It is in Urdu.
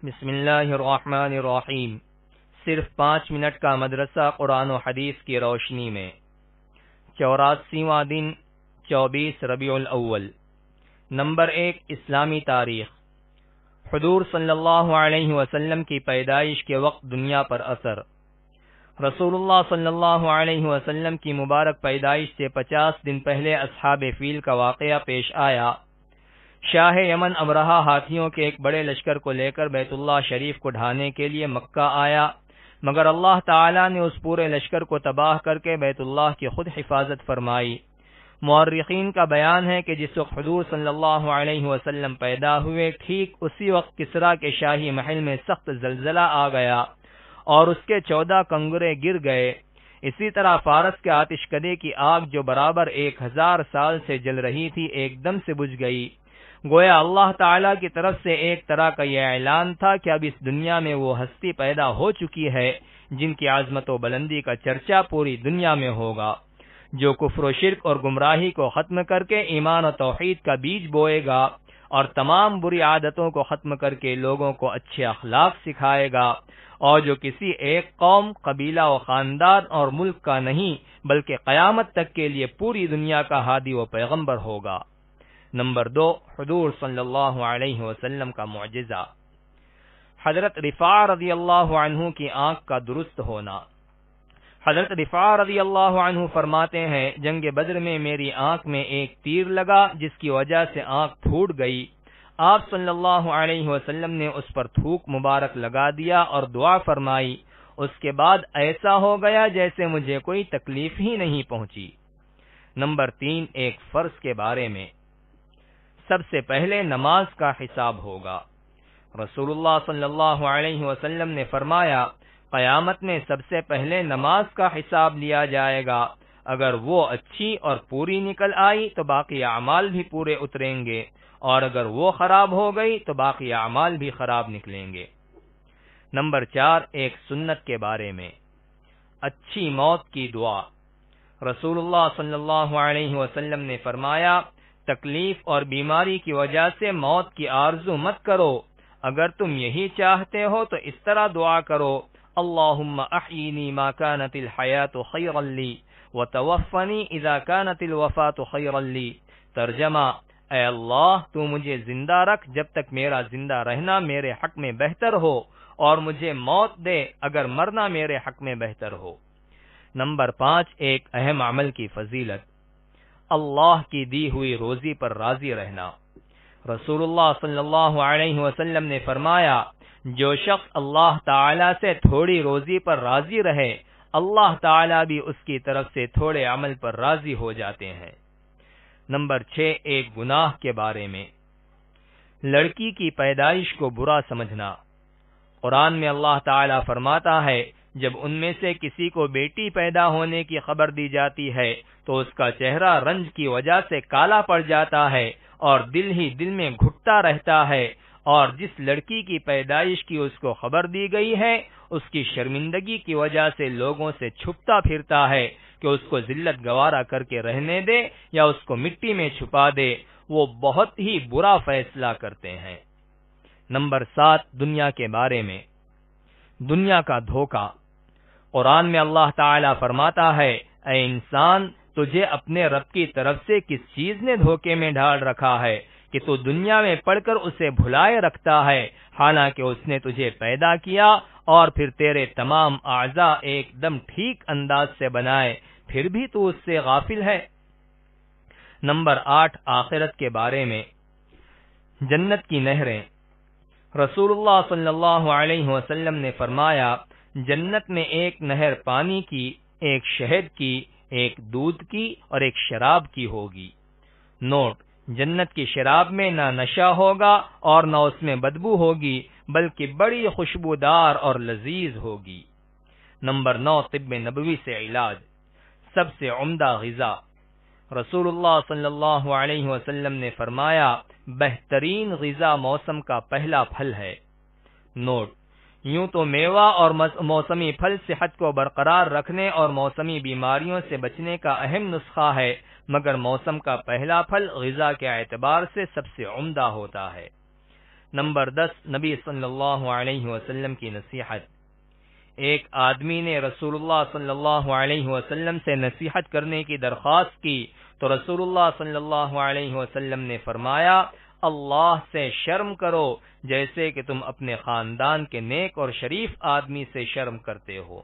بسم اللہ الرحمن الرحیم۔ صرف 5 منٹ کا مدرسہ قرآن و حدیث کی روشنی میں 84واں دن 24 ربیع الاول۔ نمبر 1، اسلامی تاریخ۔ حضور صلی اللہ علیہ وسلم کی پیدائش کے وقت دنیا پر اثر۔ رسول اللہ صلی اللہ علیہ وسلم کی مبارک پیدائش سے 50 دن پہلے اصحاب فیل کا واقعہ پیش آیا۔ شاہ یمن ابرہہ ہاتھیوں کے ایک بڑے لشکر کو لے کر بیت اللہ شریف کو ڈھانے کے لیے مکہ آیا، مگر اللہ تعالی نے اس پورے لشکر کو تباہ کر کے بیت اللہ کی خود حفاظت فرمائی۔ مورخین کا بیان ہے کہ جس وقت حضور صلی اللہ علیہ وسلم پیدا ہوئے، ٹھیک اسی وقت کسریٰ کے شاہی محل میں سخت زلزلہ آ گیا اور اس کے 14 کنگرے گر گئے۔ اسی طرح فارس کے آتش کدے کی آگ جو برابر 1000 سال سے جل رہی تھی، ایک دم سے بجھ گئی۔ گویا اللہ تعالیٰ کی طرف سے ایک طرح کا یہ اعلان تھا کہ اب اس دنیا میں وہ ہستی پیدا ہو چکی ہے جن کی عظمت و بلندی کا چرچا پوری دنیا میں ہوگا، جو کفر و شرک اور گمراہی کو ختم کر کے ایمان و توحید کا بیج بوئے گا اور تمام بری عادتوں کو ختم کر کے لوگوں کو اچھے اخلاق سکھائے گا، اور جو کسی ایک قوم، قبیلہ و خاندان اور ملک کا نہیں بلکہ قیامت تک کے لیے پوری دنیا کا ہادی و پیغمبر ہوگا۔ نمبر 2، حضور صلی اللہ علیہ وسلم کا معجزہ۔ حضرت رفاع رضی اللہ عنہ کی آنکھ کا درست ہونا۔ حضرت رفاع رضی اللہ عنہ فرماتے ہیں، جنگ بدر میں میری آنکھ میں ایک تیر لگا جس کی وجہ سے آنکھ پھوٹ گئی۔ آپ صلی اللہ علیہ وسلم نے اس پر تھوک مبارک لگا دیا اور دعا فرمائی، اس کے بعد ایسا ہو گیا جیسے مجھے کوئی تکلیف ہی نہیں پہنچی۔ نمبر 3، ایک فرض کے بارے میں۔ سب سے پہلے نماز کا حساب ہوگا۔ رسول اللہ صلی اللہ علیہ وسلم نے فرمایا، قیامت میں سب سے پہلے نماز کا حساب لیا جائے گا، اگر وہ اچھی اور پوری نکل آئی تو باقی اعمال بھی پورے اتریں گے، اور اگر وہ خراب ہو گئی تو باقی اعمال بھی خراب نکلیں گے۔ نمبر 4، ایک سنت کے بارے میں۔ اچھی موت کی دعا۔ رسول اللہ صلی اللہ علیہ وسلم نے فرمایا، تکلیف اور بیماری کی وجہ سے موت کی آرزو مت کرو، اگر تم یہی چاہتے ہو تو اس طرح دعا کرو، اللہم احیینی ما کانت الحیات خیرا لی وتوفنی اذا کانت الوفات خیرا لی۔ ترجمہ، اے اللہ تو مجھے زندہ رکھ جب تک میرا زندہ رہنا میرے حق میں بہتر ہو، اور مجھے موت دے اگر مرنا میرے حق میں بہتر ہو۔ نمبر 5، ایک اہم عمل کی فضیلت۔ اللہ کی دی ہوئی روزی پر راضی رہنا۔ رسول اللہ صلی اللہ علیہ وسلم نے فرمایا، جو شخص اللہ تعالی سے تھوڑی روزی پر راضی رہے، اللہ تعالی بھی اس کی طرف سے تھوڑے عمل پر راضی ہو جاتے ہیں۔ نمبر 6، ایک گناہ کے بارے میں۔ لڑکی کی پیدائش کو برا سمجھنا۔ قرآن میں اللہ تعالی فرماتا ہے، جب ان میں سے کسی کو بیٹی پیدا ہونے کی خبر دی جاتی ہے تو اس کا چہرہ رنج کی وجہ سے کالا پڑ جاتا ہے اور دل ہی دل میں گھٹتا رہتا ہے، اور جس لڑکی کی پیدائش کی اس کو خبر دی گئی ہے اس کی شرمندگی کی وجہ سے لوگوں سے چھپتا پھرتا ہے کہ اس کو ذلت گوارا کر کے رہنے دے یا اس کو مٹی میں چھپا دے، وہ بہت ہی برا فیصلہ کرتے ہیں۔ نمبر 7، دنیا کے بارے میں۔ دنیا کا دھوکہ۔ قرآن میں اللہ تعالی فرماتا ہے، اے انسان تجھے اپنے رب کی طرف سے کس چیز نے دھوکے میں ڈال رکھا ہے کہ تو دنیا میں پڑھ کر اسے بھلائے رکھتا ہے، حالانکہ اس نے تجھے پیدا کیا اور پھر تیرے تمام اعضاء ایک دم ٹھیک انداز سے بنائے، پھر بھی تو اس سے غافل ہے۔ نمبر 8، آخرت کے بارے میں۔ جنت کی نہریں۔ رسول اللہ صلی اللہ علیہ وسلم نے فرمایا، جنت میں ایک نہر پانی کی، ایک شہد کی، ایک دودھ کی اور ایک شراب کی ہوگی۔ نوٹ: جنت کی شراب میں نہ نشہ ہوگا اور نہ اس میں بدبو ہوگی، بلکہ بڑی خوشبودار اور لذیذ ہوگی۔ نمبر 9، طب نبوی سے علاج۔ سب سے عمدہ غذا۔ رسول اللہ صلی اللہ علیہ وسلم نے فرمایا، بہترین غذا موسم کا پہلا پھل ہے۔ نوٹ: یوں تو میوہ اور موسمی پھل صحت کو برقرار رکھنے اور موسمی بیماریوں سے بچنے کا اہم نسخہ ہے، مگر موسم کا پہلا پھل غذا کے اعتبار سے سب سے عمدہ ہوتا ہے۔ نمبر 10 نبی صلی اللہ علیہ وسلم کی نصیحت۔ ایک آدمی نے رسول اللہ صلی اللہ علیہ وسلم سے نصیحت کرنے کی درخواست کی تو رسول اللہ صلی اللہ علیہ وسلم نے فرمایا، اللہ سے شرم کرو جیسے کہ تم اپنے خاندان کے نیک اور شریف آدمی سے شرم کرتے ہو۔